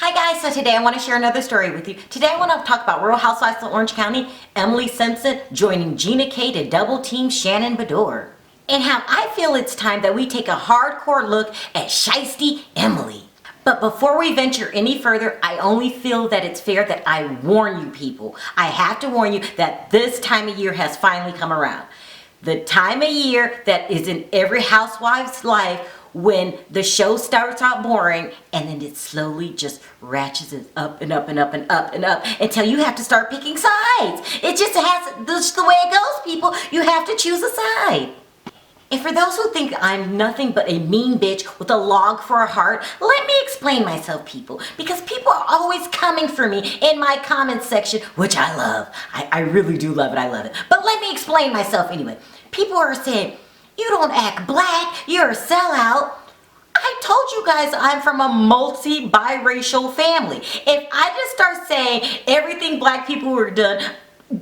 Hi guys, so today I want to share another story with you. Today I want to talk about Real Housewives of Orange County, Emily Simpson joining Gina K to double team Shannon Beador. And how I feel it's time that we take a hardcore look at Shiesty Emily. But before we venture any further, I only feel that it's fair that I warn you people. I have to warn you that this time of year has finally come around. The time of year that is in every housewife's life when the show starts out boring and then it slowly just ratchets it up and up and up and up and up until you have to start picking sides. It just has, that's the way it goes, people. You have to choose a side. And for those who think I'm nothing but a mean bitch with a log for a heart, let me explain myself, people. Because people are always coming for me in my comments section, which I love. I really do love it. I love it. But let me explain myself anyway. People are saying, you don't act black, you're a sellout. I told you guys I'm from a multi-biracial family. If I just start saying everything black people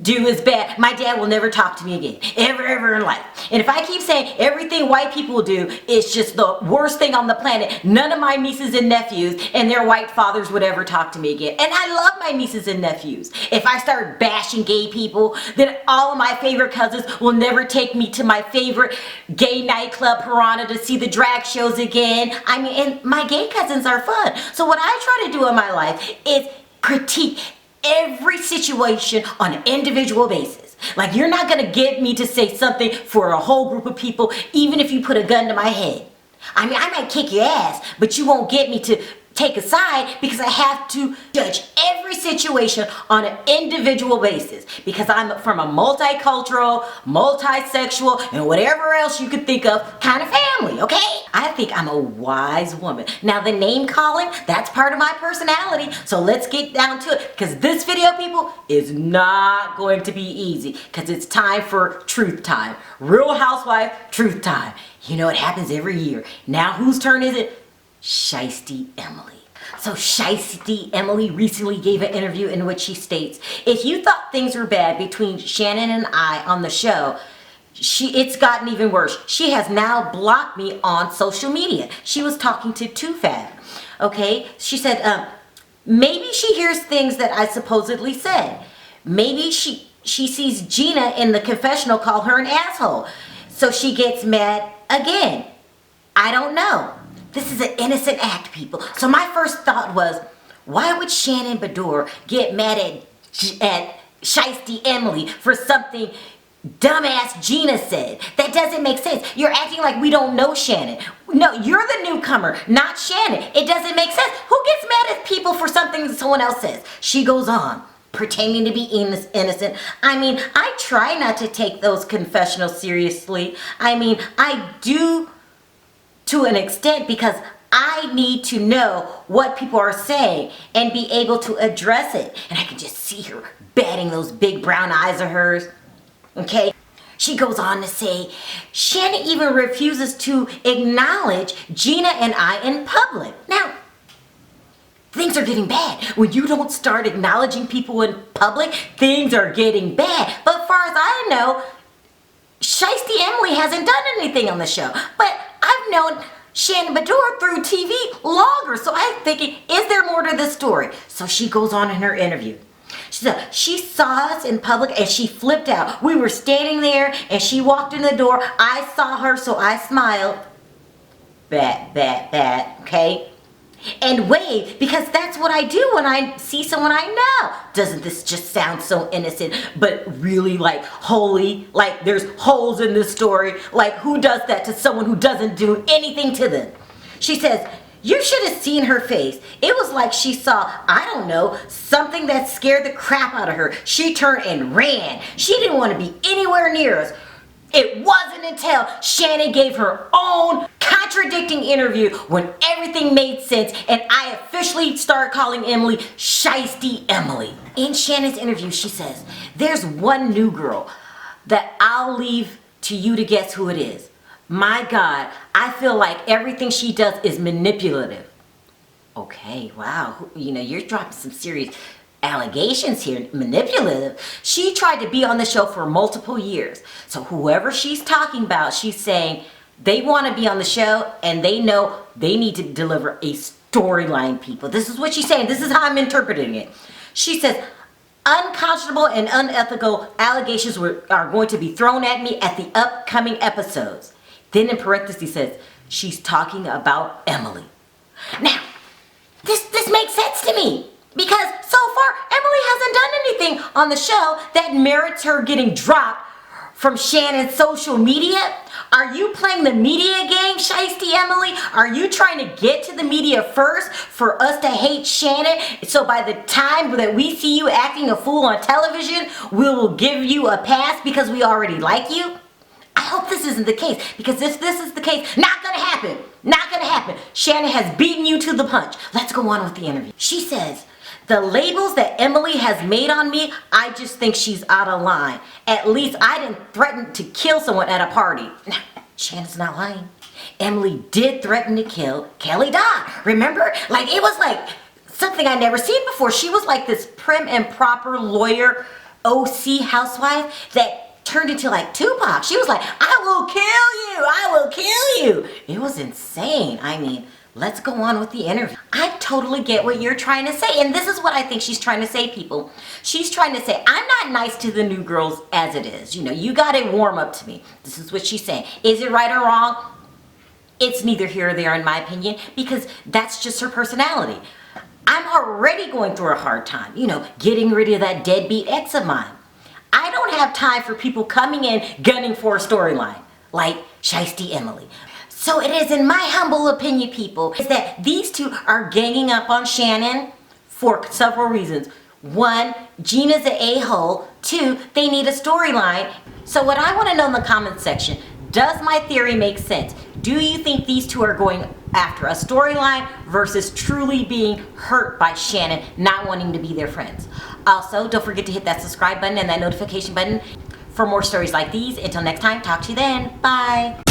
do is bad, my dad will never talk to me again, ever in life. And if I keep saying everything white people do is just the worst thing on the planet, none of my nieces and nephews and their white fathers would ever talk to me again. And I love my nieces and nephews. If I start bashing gay people, then all of my favorite cousins will never take me to my favorite gay nightclub, Piranha, to see the drag shows again. I mean, and my gay cousins are fun. So what I try to do in my life is critique every situation on an individual basis. Like, you're not gonna get me to say something for a whole group of people, even if you put a gun to my head. I mean, I might kick your ass, but you won't get me to take a side because I have to judge every situation on an individual basis because I'm from a multicultural, multisexual, and whatever else you could think of kind of family, okay? I think I'm a wise woman. Now the name calling, that's part of my personality, so let's get down to it because this video, people, is not going to be easy because it's time for truth time. Real Housewife truth time. You know, it happens every year. Now whose turn is it? Shiesty Emily. So Shiesty Emily recently gave an interview in which she states, if you thought things were bad between Shannon and I on the show, it's gotten even worse. She has now blocked me on social media. She was talking to Too Fat. Okay, she said, maybe she hears things that I supposedly said. Maybe she sees Gina in the confessional call her an asshole. So she gets mad again. I don't know. This is an innocent act, people. So my first thought was, why would Shannon Beador get mad at Shiesty Emily for something dumbass Gina said? That doesn't make sense. You're acting like we don't know Shannon. No, you're the newcomer, not Shannon. It doesn't make sense. Who gets mad at people for something someone else says? She goes on, pretending to be innocent. I mean, I try not to take those confessionals seriously. I mean, I do to an extent because I need to know what people are saying and be able to address it. And I can just see her batting those big brown eyes of hers. Okay? She goes on to say, Shannon even refuses to acknowledge Gina and I in public. Now, things are getting bad. When you don't start acknowledging people in public, things are getting bad. But as far as I know, Shiesty Emily hasn't done anything on the show. But I've known Shannon Beador through TV longer, so I'm thinking, is there more to this story? So she goes on in her interview. She said, she saw us in public and she flipped out. We were standing there and she walked in the door. I saw her, so I smiled. Okay? And wave, because that's what I do when I see someone I know. Doesn't this just sound so innocent, but really like holy, like there's holes in this story? Like, who does that to someone who doesn't do anything to them? She says, you should have seen her face. It was like she saw, I don't know, something that scared the crap out of her. She turned and ran. She didn't want to be anywhere near us. It wasn't until Shannon gave her own contradicting interview when everything made sense and I officially started calling Emily Shiesty Emily. In Shannon's interview, she says, there's one new girl that I'll leave to you to guess who it is. My God, I feel like everything she does is manipulative. Okay, wow, you know, you're dropping some serious allegations here. Manipulative. She tried to be on the show for multiple years. So whoever she's talking about, she's saying they want to be on the show and they know they need to deliver a storyline, people. This is what she's saying. This is how I'm interpreting it. She says, unconscionable and unethical allegations are going to be thrown at me at the upcoming episodes. Then in parentheses says, she's talking about Emily. Now, this makes sense to me because so far Emily hasn't done anything on the show that merits her getting dropped from Shannon's social media. Are you playing the media game, Shiesty Emily? Are you trying to get to the media first for us to hate Shannon? So by the time that we see you acting a fool on television, we will give you a pass because we already like you? I hope this isn't the case, because if this is the case, not gonna happen. Not gonna happen. Shannon has beaten you to the punch. Let's go on with the interview. She says, the labels that Emily has made on me, I just think she's out of line. At least I didn't threaten to kill someone at a party. Now, Shannon's not lying. Emily did threaten to kill Kelly Dodd. Remember? Like, it was like something I'd never seen before. She was like this prim and proper lawyer, OC housewife that turned into like Tupac. She was like, I will kill you. I will kill you. It was insane. I mean, let's go on with the interview. I totally get what you're trying to say. And this is what I think she's trying to say, people. She's trying to say, I'm not nice to the new girls as it is. You know, you got to warm up to me. This is what she's saying. Is it right or wrong? It's neither here or there in my opinion, because that's just her personality. I'm already going through a hard time, you know, getting rid of that deadbeat ex of mine. I don't have time for people coming in gunning for a storyline like Shiesty Emily. So it is, in my humble opinion, people, is that these two are ganging up on Shannon for several reasons. One, Gina's an a-hole. Two, they need a storyline. So what I want to know in the comments section, does my theory make sense? Do you think these two are going after a storyline versus truly being hurt by Shannon not wanting to be their friends? Also, don't forget to hit that subscribe button and that notification button for more stories like these. Until next time, talk to you then. Bye.